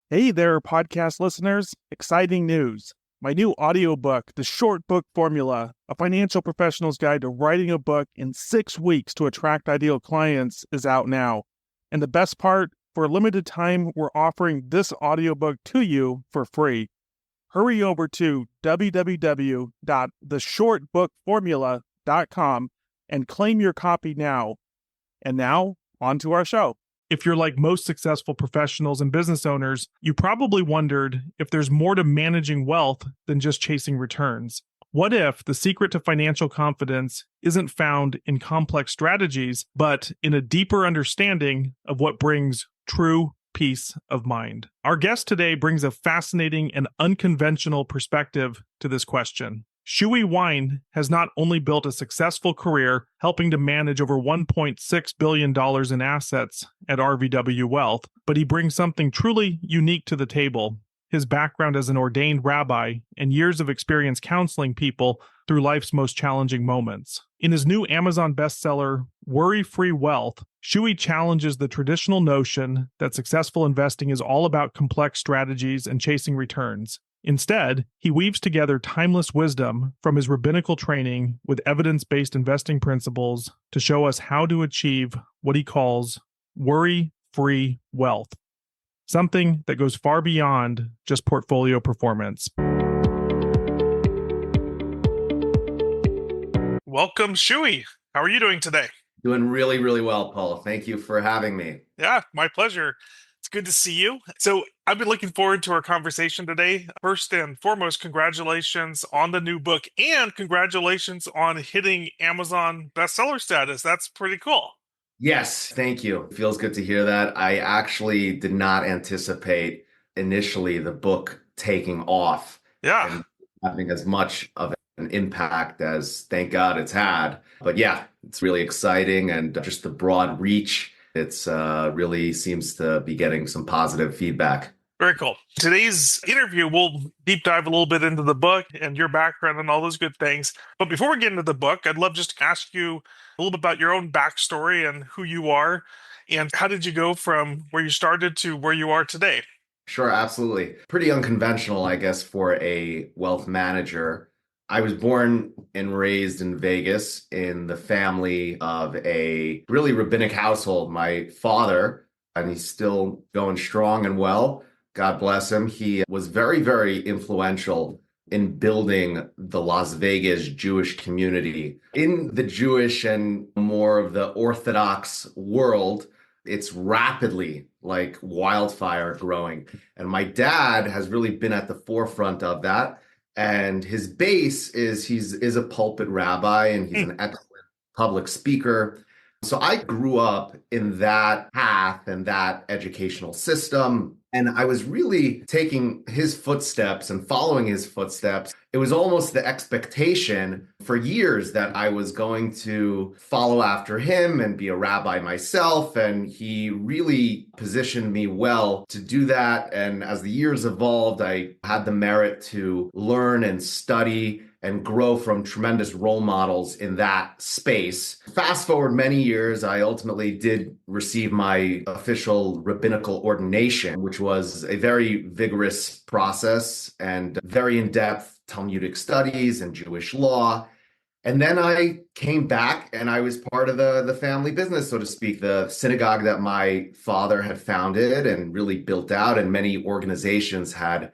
Hey there, podcast listeners. Exciting news. My new audiobook, The Short Book Formula, A Financial Professional's Guide to Writing a Book in 6 Weeks to Attract Ideal Clients, is out now. And the best part, for a limited time, we're offering this audiobook to you for free. Hurry over to www.theshortbookformula.com and claim your copy now. And now, on to our show. If you're like most successful professionals and business owners, you probably wondered if there's more to managing wealth than just chasing returns. What if the secret to financial confidence isn't found in complex strategies, but in a deeper understanding of what brings true peace of mind? Our guest today brings a fascinating and unconventional perspective to this question. Shuey Wyne has not only built a successful career helping to manage over $1.6 billion in assets at RVW Wealth, but he brings something truly unique to the table: his background as an ordained rabbi and years of experience counseling people through life's most challenging moments. In his new Amazon bestseller, Worry-Free Wealth, Shuey challenges the traditional notion that successful investing is all about complex strategies and chasing returns. Instead, he weaves together timeless wisdom from his rabbinical training with evidence-based investing principles to show us how to achieve what he calls worry-free wealth, something that goes far beyond just portfolio performance. Welcome, Shuey. How are you doing today? Doing really, really well, Paul. Thank you for having me. Yeah, my pleasure. It's good to see you. So I've been looking forward to our conversation today. First and foremost, congratulations on the new book and congratulations on hitting Amazon bestseller status. That's pretty cool. Yes, thank you. Feels good to hear that. I actually did not anticipate initially the book taking off Yeah. and having as much of an impact as, thank God, it's had. But yeah, it's really exciting, and just the broad reach. It's really seems to be getting some positive feedback. Very cool. Today's interview, we'll deep dive a little bit into the book and your background and all those good things. But before we get into the book, I'd love just to ask you a little bit about your own backstory and who you are, and how did you go from where you started to where you are today? Sure, absolutely. Pretty unconventional, I guess, for a wealth manager. I was born and raised in Vegas in the family of a really rabbinic household. My father, and he's still going strong and well, God bless him, he was very, very influential in building the Las Vegas Jewish community. In the Jewish and more of the Orthodox world, it's rapidly, like wildfire, growing. And my dad has really been at the forefront of that. And his base is he's a pulpit rabbi, and he's an excellent public speaker. So I grew up in that path and that educational system. And I was really taking his footsteps and following his footsteps. It was almost the expectation for years that I was going to follow after him and be a rabbi myself. And he really positioned me well to do that. And as the years evolved, I had the merit to learn and study and grow from tremendous role models in that space. Fast forward many years, I ultimately did receive my official rabbinical ordination, which was a very vigorous process and very in-depth Talmudic studies and Jewish law. And then I came back and I was part of the family business, so to speak, the synagogue that my father had founded and really built out, and many organizations have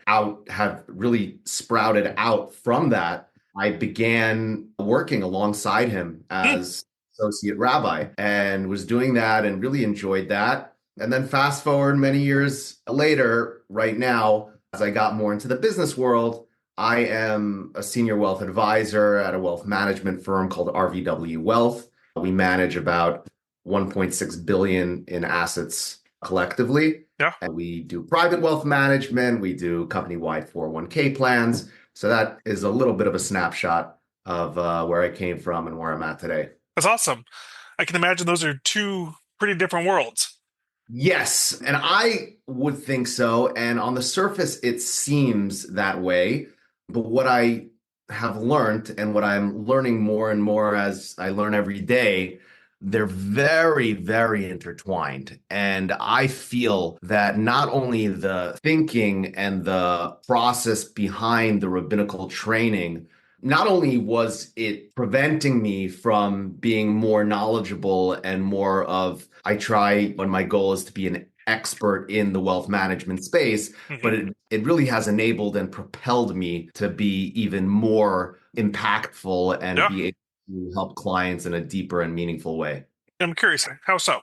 really sprouted out from that. I began working alongside him as associate rabbi and was doing that and really enjoyed that. And then fast forward many years later, right now, as I got more into the business world, I am a senior wealth advisor at a wealth management firm called RVW Wealth. We manage about 1.6 billion in assets collectively. Yeah. And we do private wealth management. We do company-wide 401k plans. So that is a little bit of a snapshot of where I came from and where I'm at today. That's awesome. I can imagine those are two pretty different worlds. Yes, and I would think so. And on the surface, it seems that way. But what I have learned and what I'm learning more and more as I learn every day, they're very, very intertwined. And I feel that not only the thinking and the process behind the rabbinical training, not only was it preventing me from being more knowledgeable and more of, I try when my goal is to be an expert in the wealth management space, but it really has enabled and propelled me to be even more impactful and be able to help clients in a deeper and meaningful way. I'm curious, how so?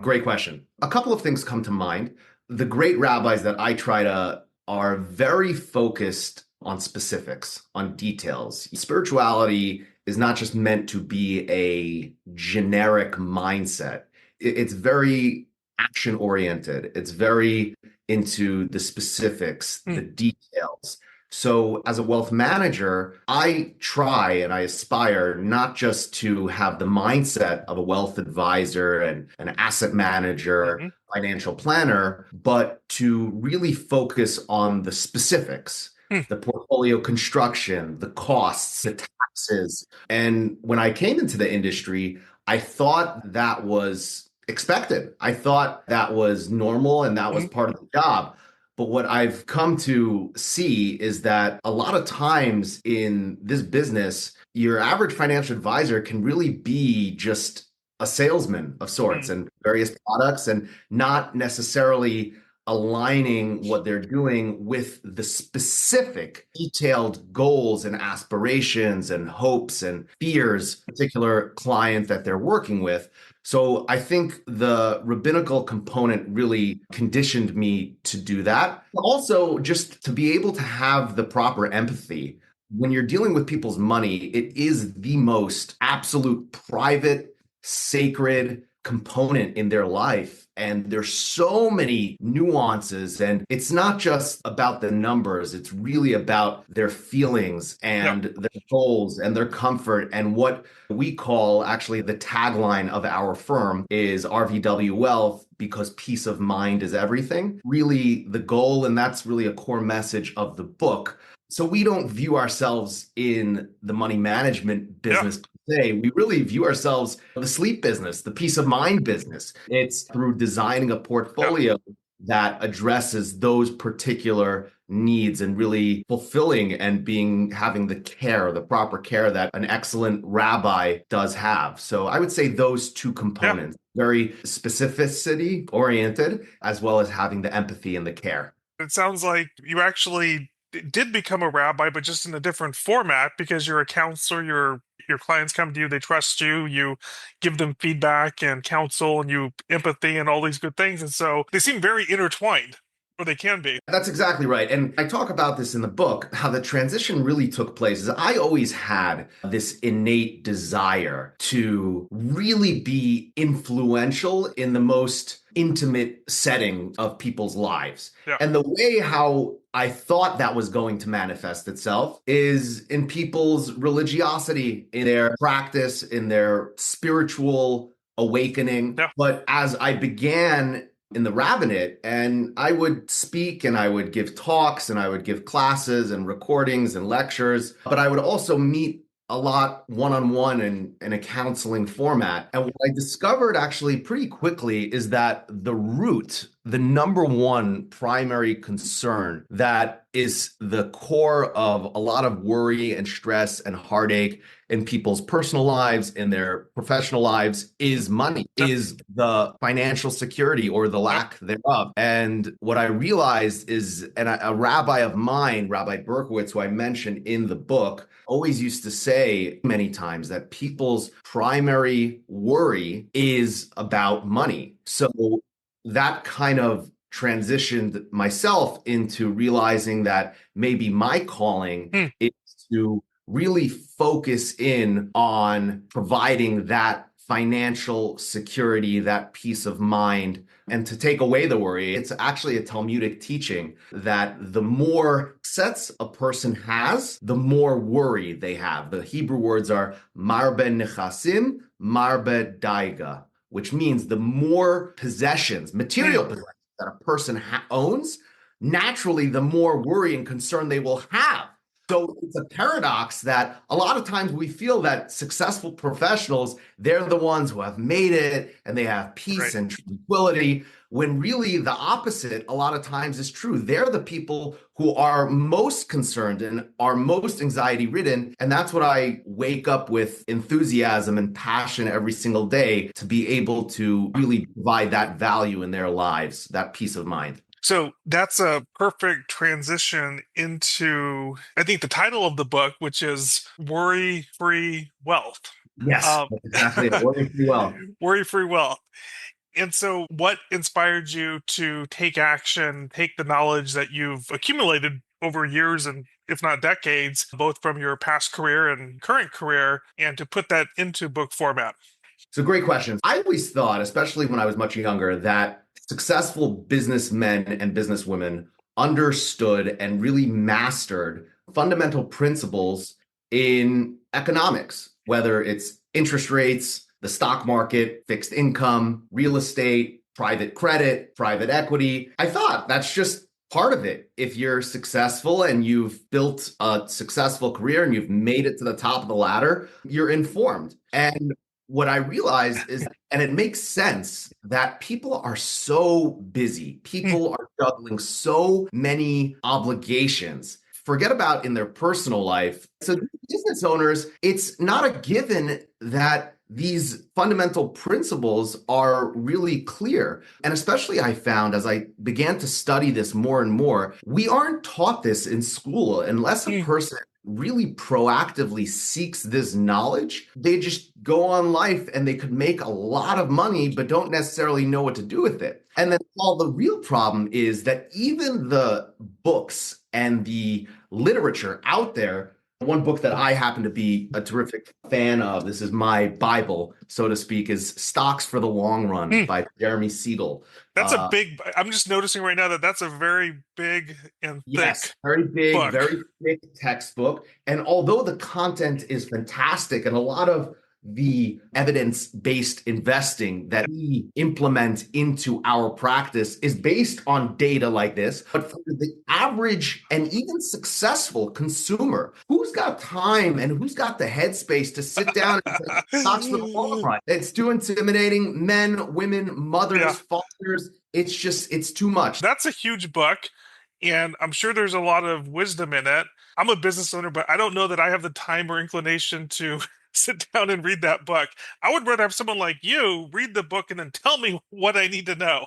Great question. A couple of things come to mind. The great rabbis that I try to are very focused on specifics, on details. Spirituality is not just meant to be a generic mindset. It's very action oriented. It's very into the specifics, the details. So as a wealth manager, I try and I aspire not just to have the mindset of a wealth advisor and an asset manager, financial planner, but to really focus on the specifics, the portfolio construction, the costs, the taxes. And when I came into the industry, I thought that was expected. I thought that was normal and that was part of the job. But what I've come to see is that a lot of times in this business, your average financial advisor can really be just a salesman of sorts and various products and not necessarily aligning what they're doing with the specific detailed goals and aspirations and hopes and fears, particular client that they're working with. So I think the rabbinical component really conditioned me to do that. Also, just to be able to have the proper empathy. When you're dealing with people's money, it is the most absolute private, sacred component in their life. And there's so many nuances, and it's not just about the numbers. It's really about their feelings and their goals and their comfort. And what we call, actually, the tagline of our firm is RVW Wealth, because peace of mind is everything. Really the goal, and that's really a core message of the book. So we don't view ourselves in the money management business say. We really view ourselves in the sleep business, the peace of mind business. It's through designing a portfolio that addresses those particular needs and really fulfilling and having the proper care that an excellent rabbi does have. So I would say those two components, very specificity oriented, as well as having the empathy and the care. It sounds like you actually did become a rabbi, but just in a different format, because you're a counselor. Your clients come to you, they trust you, you give them feedback and counsel, and you empathy and all these good things. And so they seem very intertwined, or they can be. That's exactly right. And I talk about this in the book, how the transition really took place. Is I always had this innate desire to really be influential in the most intimate setting of people's lives. And the way how I thought that was going to manifest itself is in people's religiosity, in their practice, in their spiritual awakening. But as I began in the rabbinate, and I would speak and I would give talks and I would give classes and recordings and lectures, but I would also meet a lot one-on-one in a counseling format. And what I discovered actually pretty quickly is that the number one primary concern that is the core of a lot of worry and stress and heartache in people's personal lives, in their professional lives, is money, is the financial security or the lack thereof. And what I realized is, and a rabbi of mine, Rabbi Berkowitz, who I mentioned in the book, always used to say many times that people's primary worry is about money. So that kind of transitioned myself into realizing that maybe my calling is to really focus in on providing that financial security, that peace of mind, and to take away the worry. It's actually a Talmudic teaching that the more assets a person has, the more worry they have. The Hebrew words are marbe nechasim, marbe daiga, which means the more possessions, material possessions that a person owns, naturally, the more worry and concern they will have. So it's a paradox that a lot of times we feel that successful professionals, they're the ones who have made it and they have peace Right. and tranquility, when really the opposite a lot of times is true. They're the people who are most concerned and are most anxiety ridden. And that's what I wake up with enthusiasm and passion every single day to be able to really provide that value in their lives, that peace of mind. So that's a perfect transition into, I think, the title of the book, which is Worry Free Wealth. Yes, Um, that's exactly it. Working pretty well. Worry Free Wealth. And so, what inspired you to take action, take the knowledge that you've accumulated over years and if not decades, both from your past career and current career, and to put that into book format? So great questions. I always thought, especially when I was much younger, that successful businessmen and businesswomen understood and really mastered fundamental principles in economics, whether it's interest rates, the stock market, fixed income, real estate, private credit, private equity. I thought that's just part of it. If you're successful and you've built a successful career and you've made it to the top of the ladder, you're informed. And what I realized is, and it makes sense, that people are so busy. People are juggling so many obligations. Forget about in their personal life. So business owners, it's not a given that these fundamental principles are really clear. And especially I found as I began to study this more and more, we aren't taught this in school unless a person really proactively seeks this knowledge. They just go on life and they could make a lot of money, but don't necessarily know what to do with it. And then all the real problem is that even the books and the literature out there, one book that I happen to be a terrific fan of, this is my Bible, so to speak, is Stocks for the Long Run by Jeremy Siegel. That's a big, I'm just noticing right now that that's a very big and Yes, thick very big, book. very thick textbook. And although the content is fantastic and a lot of the evidence-based investing that we implement into our practice is based on data like this, but for the average and even successful consumer, who's got time and who's got the headspace to sit down and say, stocks for the long run? It's too intimidating. Men, women, mothers, fathers. It's too much. That's a huge book, and I'm sure there's a lot of wisdom in it. I'm a business owner, but I don't know that I have the time or inclination to sit down and read that book. I would rather have someone like you read the book and then tell me what I need to know.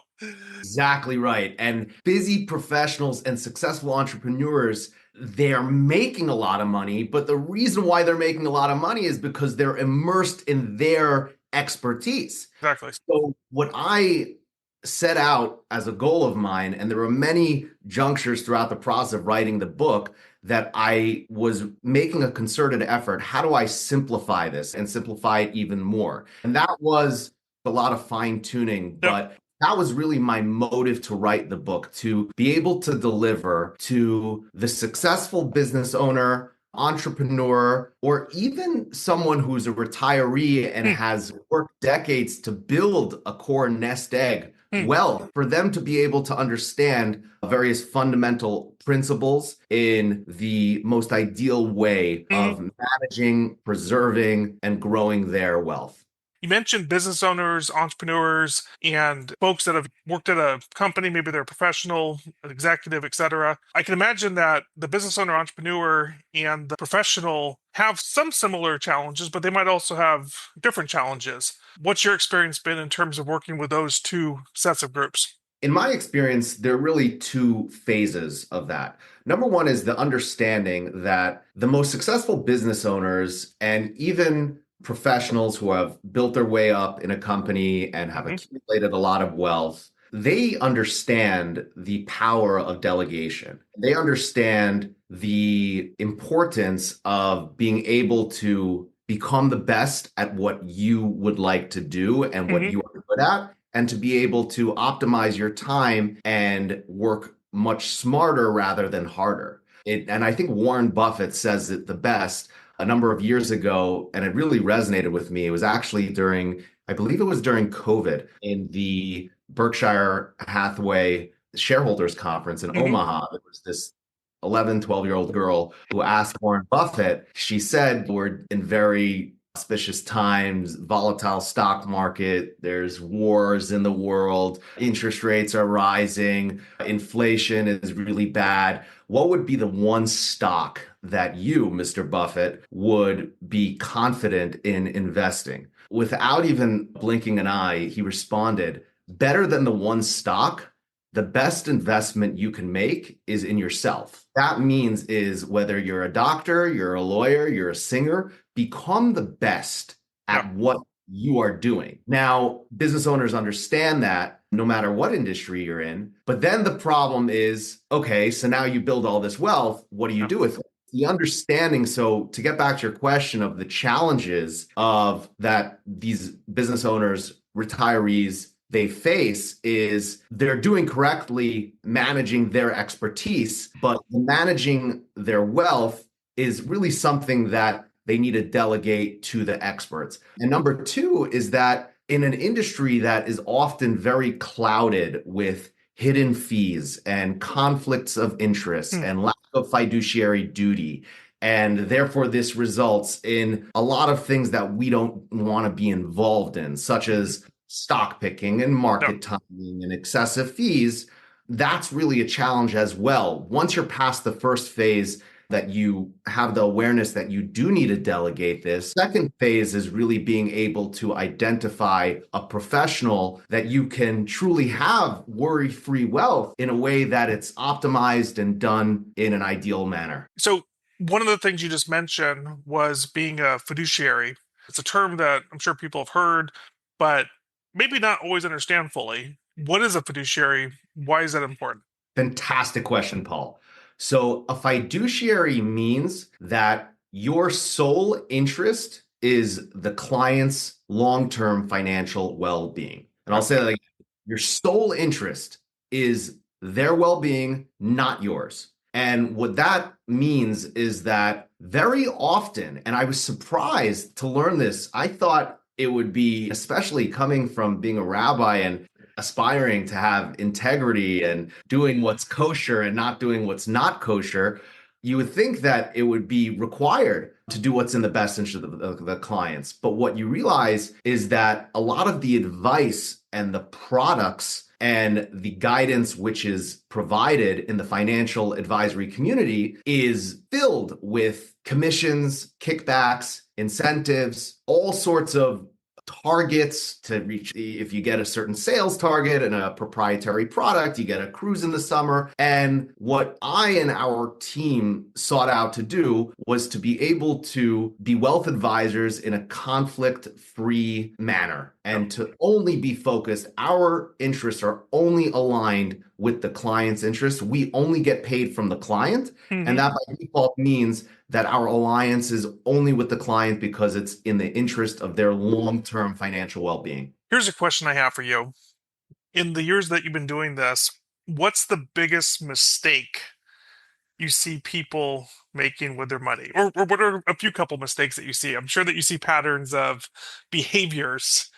Exactly right. And busy professionals and successful entrepreneurs, they're making a lot of money, but the reason why they're making a lot of money is because they're immersed in their expertise. Exactly. So what I set out as a goal of mine, and there were many junctures throughout the process of writing the book that I was making a concerted effort. How do I simplify this and simplify it even more? And that was a lot of fine tuning, but that was really my motive to write the book, to be able to deliver to the successful business owner, entrepreneur, or even someone who's a retiree and has worked decades to build a core nest egg wealth, for them to be able to understand various fundamental principles in the most ideal way of managing, preserving, and growing their wealth. You mentioned business owners, entrepreneurs, and folks that have worked at a company, maybe they're a professional, an executive, etc. I can imagine that the business owner, entrepreneur, and the professional have some similar challenges, but they might also have different challenges. What's your experience been in terms of working with those two sets of groups? In my experience, there are really two phases of that. Number one is the understanding that the most successful business owners and even professionals who have built their way up in a company and have accumulated a lot of wealth, they understand the power of delegation. They understand the importance of being able to become the best at what you would like to do and what you are good at, and to be able to optimize your time and work much smarter rather than harder. And I think Warren Buffett says it the best a number of years ago, and it really resonated with me. It was actually I believe it was during COVID in the Berkshire Hathaway shareholders conference in Omaha. There was this 11, 12-year-old girl who asked Warren Buffett, she said, we're in very auspicious times, volatile stock market, there's wars in the world, interest rates are rising, inflation is really bad. What would be the one stock that you, Mr. Buffett, would be confident in investing? Without even blinking an eye, he responded, better than the one stock, the best investment you can make is in yourself. That means is whether you're a doctor, you're a lawyer, you're a singer, become the best at what you are doing. Now, business owners understand that no matter what industry you're in, but then the problem is, okay, so now you build all this wealth, what do you do with it? The understanding, so to get back to your question of the challenges of that these business owners, retirees, they face is they're doing correctly managing their expertise, but managing their wealth is really something that they need to delegate to the experts. And number two is that in an industry that is often very clouded with hidden fees and conflicts of interest and lack of fiduciary duty, and therefore this results in a lot of things that we don't want to be involved in, such as stock picking and market timing and excessive fees. That's really a challenge as well. Once you're past the first phase, that you have the awareness that you do need to delegate this. Second phase is really being able to identify a professional that you can truly have worry-free wealth in a way that it's optimized and done in an ideal manner. So one of the things you just mentioned was being a fiduciary. It's a term that I'm sure people have heard, but maybe not always understand fully. What is a fiduciary? Why is that important? Fantastic question, Paul. So a fiduciary means that your sole interest is the client's long-term financial well-being. And I'll say that again. Your sole interest is their well-being, not yours. And what that means is that very often, and I was surprised to learn this, I thought it would be, especially coming from being a rabbi and aspiring to have integrity and doing what's kosher and not doing what's not kosher, you would think that it would be required to do what's in the best interest of the clients. But what you realize is that a lot of the advice and the products and the guidance which is provided in the financial advisory community is filled with commissions, kickbacks, incentives, all sorts of targets to reach. If you get a certain sales target and a proprietary product, you get a cruise in the summer. And what I and our team sought out to do was to be able to be wealth advisors in a conflict-free manner and to only be focused. Our interests are only aligned with the client's interests. We only get paid from the client. And that by default means that our alliance is only with the client because it's in the interest of their long-term financial well-being. Here's a question I have for you. In the years that you've been doing this, what's the biggest mistake you see people making with their money? Or what are a few couple mistakes that you see? I'm sure that you see patterns of behaviors.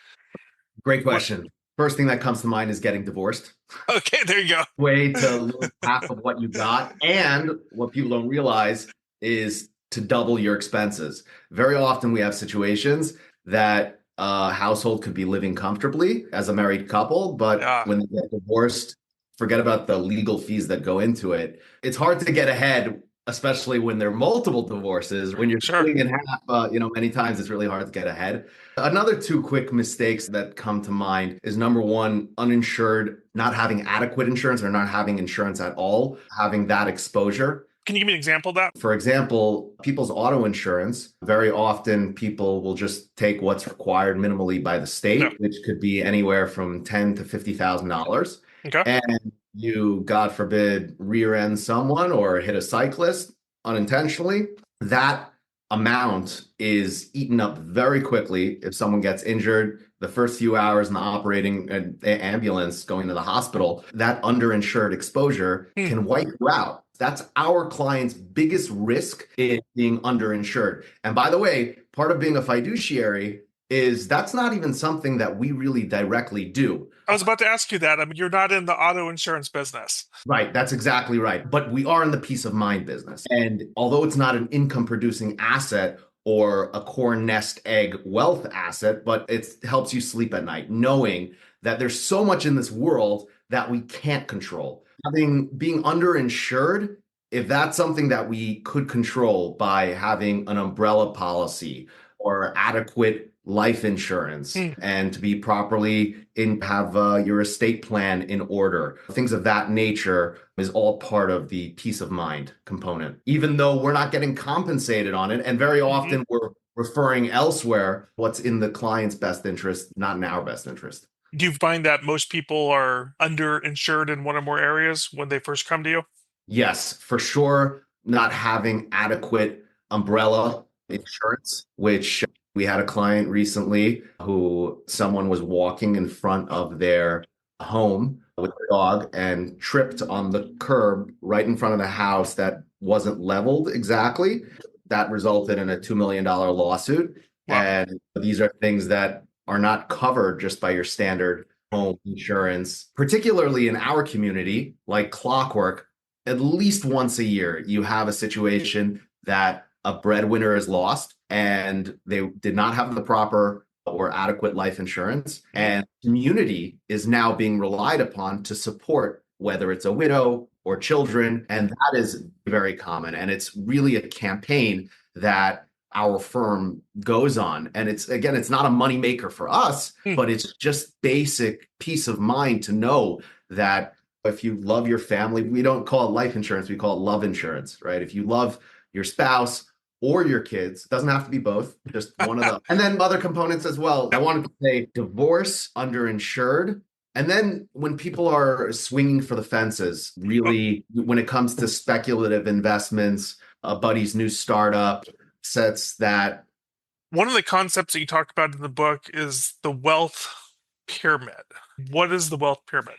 Great question. First thing that comes to mind is getting divorced. Okay, there you go. Way to lose half of what you got. And what people don't realize is to double your expenses. Very often we have situations that a household could be living comfortably as a married couple, but when they get divorced, forget about the legal fees that go into it. It's hard to get ahead, especially when there are multiple divorces. When you're splitting in half, many times it's really hard to get ahead. Another two quick mistakes that come to mind is number one, uninsured, not having adequate insurance or not having insurance at all, having that exposure. Can you give me an example of that? For example, people's auto insurance, very often people will just take what's required minimally by the state, which could be anywhere from $10,000 to $50,000. Okay. And you, God forbid, rear end someone or hit a cyclist unintentionally, that amount is eaten up very quickly. If someone gets injured, the first few hours in the operating ambulance going to the hospital, that underinsured exposure can wipe you out. That's our client's biggest risk, is being underinsured. And by the way, part of being a fiduciary is that's not even something that we really directly do. I was about to ask you that. I mean, you're not in the auto insurance business. Right, that's exactly right. But we are in the peace of mind business. And although it's not an income producing asset or a core nest egg wealth asset, but it helps you sleep at night, knowing that there's so much in this world that we can't control. Being underinsured, if that's something that we could control by having an umbrella policy or adequate life insurance and to be properly have your estate plan in order, things of that nature is all part of the peace of mind component, even though we're not getting compensated on it. And very often we're referring elsewhere what's in the client's best interest, not in our best interest. Do you find that most people are underinsured in one or more areas when they first come to you? Yes, for sure. Not having adequate umbrella insurance, which we had a client recently who someone was walking in front of their home with their dog and tripped on the curb right in front of the house that wasn't leveled exactly. That resulted in a $2 million lawsuit. Wow. And these are things that are not covered just by your standard home insurance, particularly in our community, like clockwork. At least once a year, you have a situation that a breadwinner is lost and they did not have the proper or adequate life insurance. And community is now being relied upon to support, whether it's a widow or children. And that is very common. And it's really a campaign that our firm goes on. And it's not a moneymaker for us, but it's just basic peace of mind to know that if you love your family, we don't call it life insurance, we call it love insurance, right? If you love your spouse or your kids, it doesn't have to be both, just one of them. And then other components as well. I wanted to say divorce, underinsured. And then when people are swinging for the fences, really, when it comes to speculative investments, a buddy's new startup sets that. One of the concepts that you talk about in the book is the wealth pyramid. What is the wealth pyramid?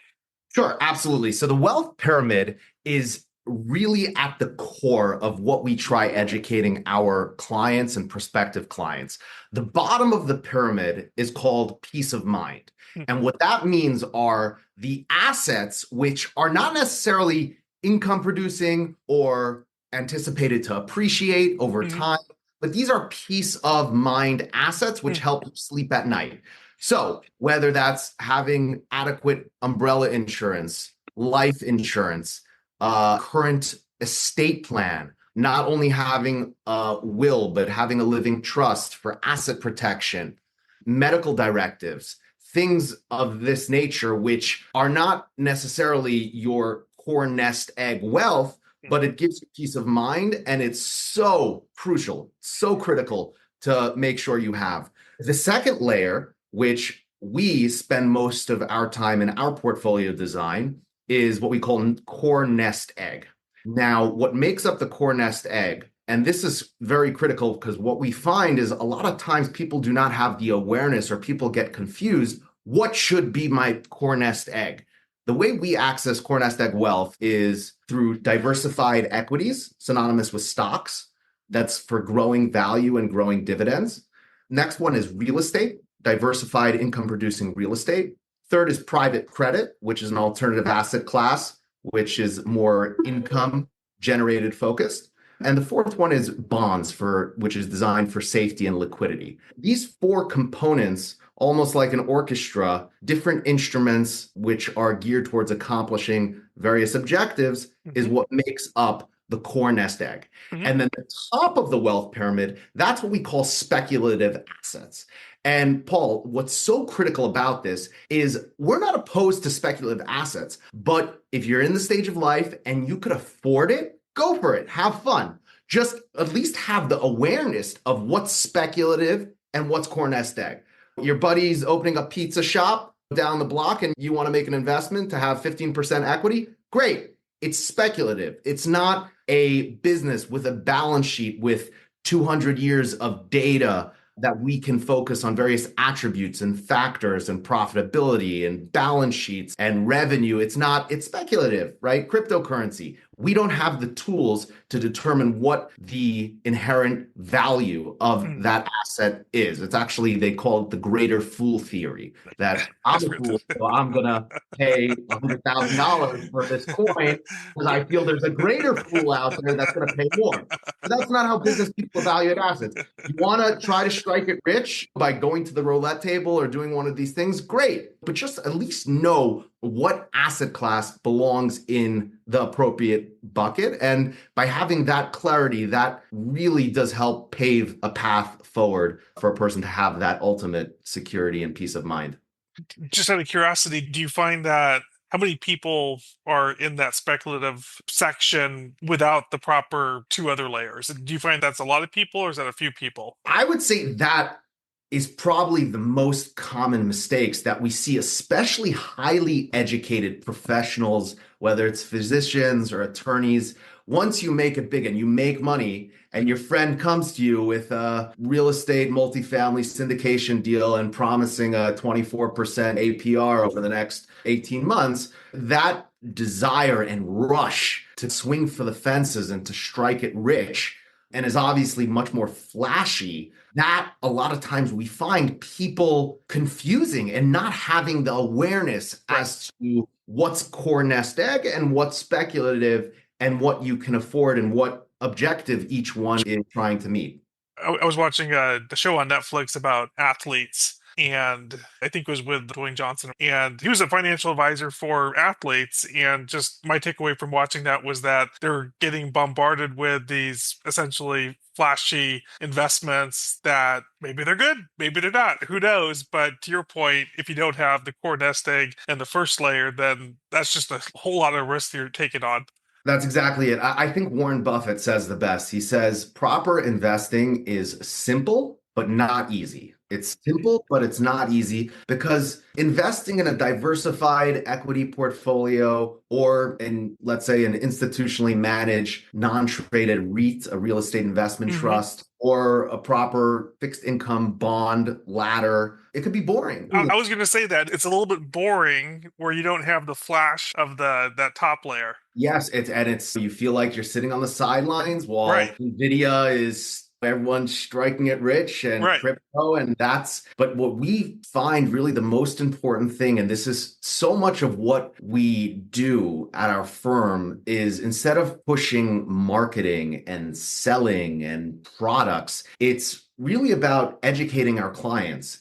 Sure, absolutely. So the wealth pyramid is really at the core of what we try educating our clients and prospective clients. The bottom of the pyramid is called peace of mind. And what that means are the assets which are not necessarily income producing or anticipated to appreciate over time, but these are peace of mind assets which help you sleep at night. So whether that's having adequate umbrella insurance, life insurance, current estate plan, not only having a will, but having a living trust for asset protection, medical directives, things of this nature, which are not necessarily your core nest egg wealth, but it gives you peace of mind. And it's so crucial, so critical to make sure you have. The second layer, which we spend most of our time in our portfolio design, is what we call core nest egg. Now, what makes up the core nest egg, and this is very critical because what we find is a lot of times people do not have the awareness or people get confused. What should be my core nest egg? The way we access core nest egg wealth is through diversified equities, synonymous with stocks. That's for growing value and growing dividends. Next one is real estate, diversified income producing real estate. Third is private credit, which is an alternative asset class, which is more income generated focused. And the fourth one is bonds, which is designed for safety and liquidity. These four components, almost like an orchestra, different instruments which are geared towards accomplishing various objectives, is what makes up the core nest egg. And then the top of the wealth pyramid, that's what we call speculative assets. And Paul, what's so critical about this is we're not opposed to speculative assets, but if you're in the stage of life and you could afford it, go for it, have fun. Just at least have the awareness of what's speculative and what's core nest egg. Your buddy's opening a pizza shop down the block and you want to make an investment to have 15% equity, great. It's speculative. It's not a business with a balance sheet with 200 years of data that we can focus on various attributes and factors and profitability and balance sheets and revenue. It's speculative, right? Cryptocurrency. we don't have the tools to determine what the inherent value of that asset is. It's actually, they call it the greater fool theory, that I'm a fool, so I'm going to pay $100,000 for this coin because I feel there's a greater fool out there that's going to pay more. But that's not how business people evaluate assets. You want to try to strike it rich by going to the roulette table or doing one of these things, great. But just at least know what asset class belongs in the appropriate bucket. And by having that clarity, that really does help pave a path forward for a person to have that ultimate security and peace of mind. Just out of curiosity, do you find that how many people are in that speculative section without the proper two other layers? Do you find that's a lot of people, or is that a few people? I would say that is probably the most common mistakes that we see, especially highly educated professionals, whether it's physicians or attorneys. Once you make it big and you make money, and your friend comes to you with a real estate multifamily syndication deal and promising a 24% APR over the next 18 months, that desire and rush to swing for the fences and to strike it rich, and is obviously much more flashy, that a lot of times we find people confusing and not having the awareness as to what's core nest egg and what's speculative and what you can afford and what objective each one is trying to meet. I was watching the show on Netflix about athletes, and I think it was with Dwayne Johnson, and he was a financial advisor for athletes. And just my takeaway from watching that was that they're getting bombarded with these essentially flashy investments that maybe they're good, maybe they're not, who knows? But to your point, if you don't have the core nest egg and the first layer, then that's just a whole lot of risk you're taking on. That's exactly it. I think Warren Buffett says the best. He says proper investing is simple, but not easy. It's simple, but it's not easy, because investing in a diversified equity portfolio or in, let's say, an institutionally managed, non-traded REIT, a real estate investment trust, or a proper fixed income bond ladder, it could be boring. I was going to say that it's a little bit boring where you don't have the flash of that top layer. Yes, it's you feel like you're sitting on the sidelines while Nvidia is everyone's striking it rich and crypto, and but what we find really the most important thing, and this is so much of what we do at our firm, is instead of pushing marketing and selling and products, it's really about educating our clients.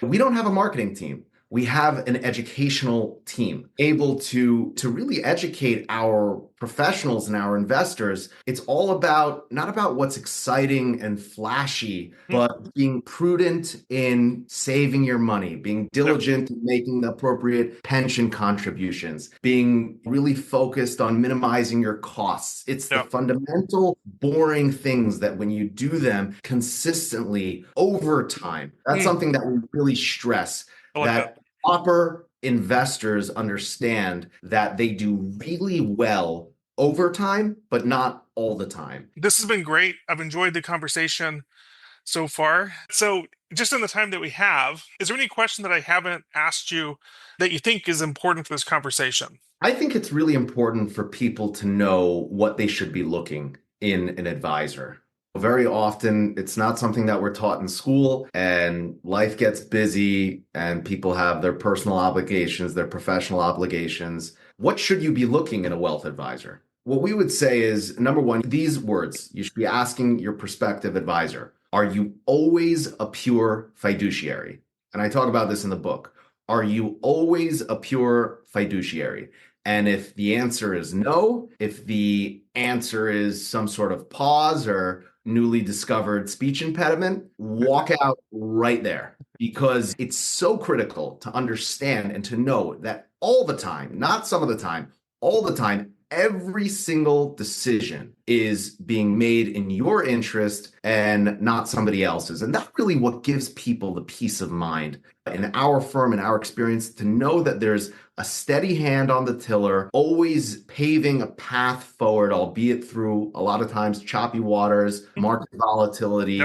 We don't have a marketing team. We have an educational team able to really educate our professionals and our investors. It's all about, not about what's exciting and flashy, but being prudent in saving your money, being diligent in making the appropriate pension contributions, being really focused on minimizing your costs. It's the fundamental, boring things that when you do them consistently over time, that's something that we really stress. That proper investors understand that they do really well over time, but not all the time. This has been great. I've enjoyed the conversation so far. So just in the time that we have, is there any question that I haven't asked you that you think is important for this conversation? I think it's really important for people to know what they should be looking in an advisor. Very often, it's not something that we're taught in school, and life gets busy and people have their personal obligations, their professional obligations. What should you be looking in a wealth advisor? What we would say is, number one, these words, you should be asking your prospective advisor, are you always a pure fiduciary? And I talk about this in the book. Are you always a pure fiduciary? And if the answer is no, if the answer is some sort of pause or newly discovered speech impediment, walk out right there, because it's so critical to understand and to know that all the time, not some of the time, all the time, every single decision is being made in your interest and not somebody else's. And that's really what gives people the peace of mind in our firm, in our experience, to know that there's a steady hand on the tiller, always paving a path forward, albeit through a lot of times choppy waters, market volatility.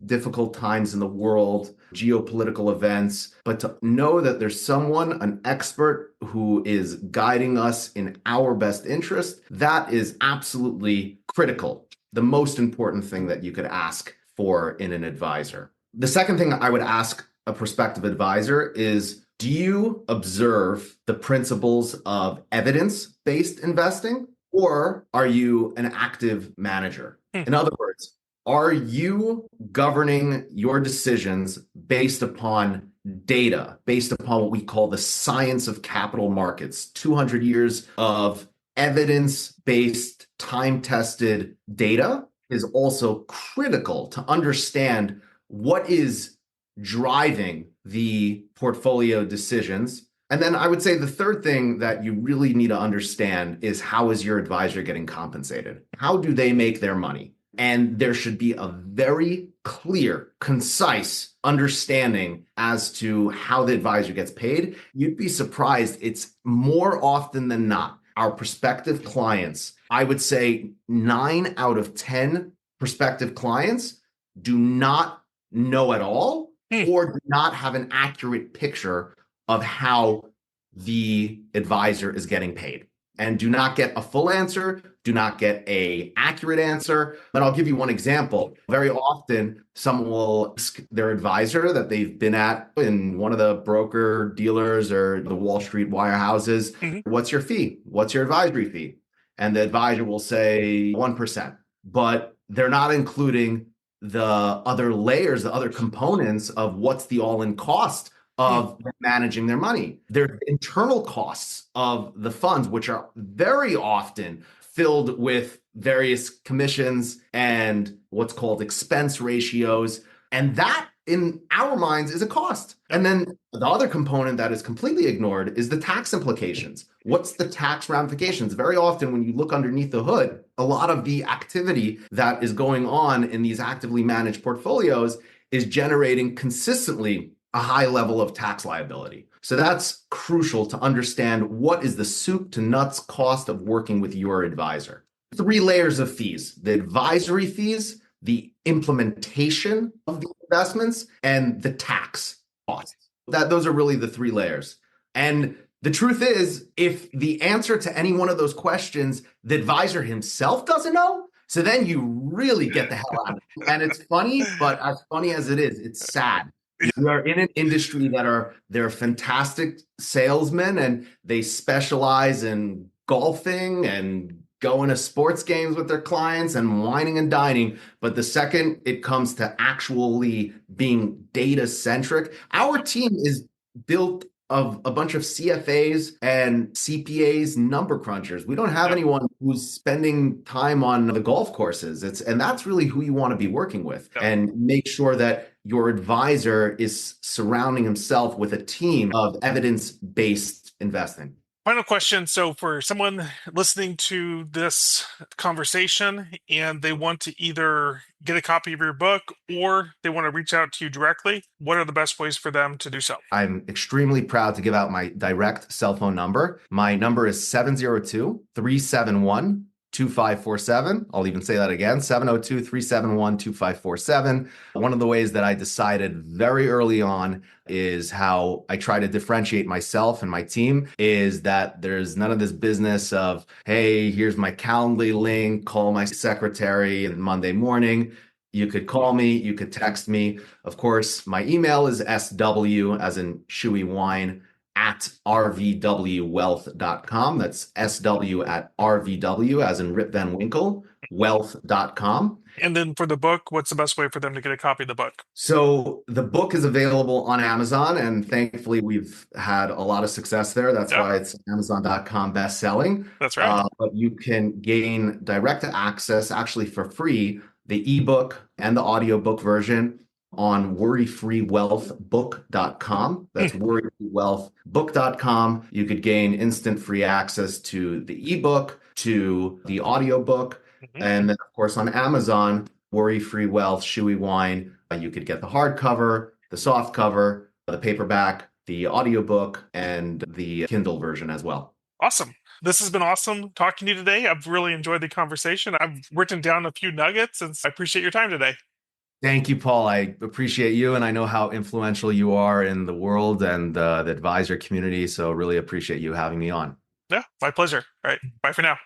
difficult times in the world, geopolitical events, but to know that there's someone, an expert who is guiding us in our best interest, that is absolutely critical. The most important thing that you could ask for in an advisor. The second thing I would ask a prospective advisor is, do you observe the principles of evidence-based investing, or are you an active manager? In other words, are you governing your decisions based upon data, based upon what we call the science of capital markets, 200 years of evidence-based, time-tested data is also critical to understand what is driving the portfolio decisions. And then I would say the third thing that you really need to understand is, how is your advisor getting compensated? How do they make their money? And there should be a very clear, concise understanding as to how the advisor gets paid. You'd be surprised. It's more often than not, our prospective clients, I would say 9 out of 10 prospective clients do not know at all or do not have an accurate picture of how the advisor is getting paid, and do not get a full answer, do not get an accurate answer. But I'll give you one example. Very often, someone will ask their advisor that they've been at in one of the broker dealers or the Wall Street wirehouses, what's your fee? What's your advisory fee? And the advisor will say 1%, but they're not including the other layers, the other components of what's the all-in cost of managing their money. Their internal costs of the funds, which are very often filled with various commissions and what's called expense ratios. And that, in our minds, is a cost. And then the other component that is completely ignored is the tax implications. What's the tax ramifications? Very often when you look underneath the hood, a lot of the activity that is going on in these actively managed portfolios is generating consistently a high level of tax liability. So that's crucial to understand, what is the soup to nuts cost of working with your advisor. 3 layers of fees: the advisory fees, the implementation of the investments, and the tax costs. Those are really the 3 layers. And the truth is, if the answer to any one of those questions, the advisor himself doesn't know, so then you really get the hell out of it. And it's funny, but as funny as it is, it's sad. We are in an industry they're fantastic salesmen, and they specialize in golfing and going to sports games with their clients and whining and dining. But the second it comes to actually being data centric, our team is built of a bunch of CFAs and CPAs, number crunchers. We don't have anyone who's spending time on the golf courses. And that's really who you want to be working with, and make sure that your advisor is surrounding himself with a team of evidence-based investing. Final question. So for someone listening to this conversation and they want to either get a copy of your book or they want to reach out to you directly, what are the best ways for them to do so? I'm extremely proud to give out my direct cell phone number. My number is 702-371-2547. I'll even say that again, 702-371-2547. One of the ways that I decided very early on is how I try to differentiate myself and my team is that there's none of this business of, hey, here's my Calendly link, call my secretary on Monday morning. You could call me, you could text me. Of course, my email is SW, as in Shuey Wyne, at RVWwealth.com. That's SW at RVW, as in Rip Van Winkle, wealth.com. And then for the book, what's the best way for them to get a copy of the book? So the book is available on Amazon, and thankfully we've had a lot of success there. That's why it's Amazon.com best-selling. That's right. But you can gain direct access, actually for free, the ebook and the audiobook version on worryfreewealthbook.com. That's worryfreewealthbook.com. You could gain instant free access to the ebook, to the audiobook, and then of course on Amazon, Worry Free Wealth, Shuey Wyne. You could get the hardcover, the soft cover, the paperback, the audiobook, and the Kindle version as well. Awesome. This has been awesome talking to you today. I've really enjoyed the conversation. I've written down a few nuggets, and I appreciate your time today. Thank you, Paul. I appreciate you, and I know how influential you are in the world and the advisor community. So really appreciate you having me on. Yeah, my pleasure. All right. Bye for now.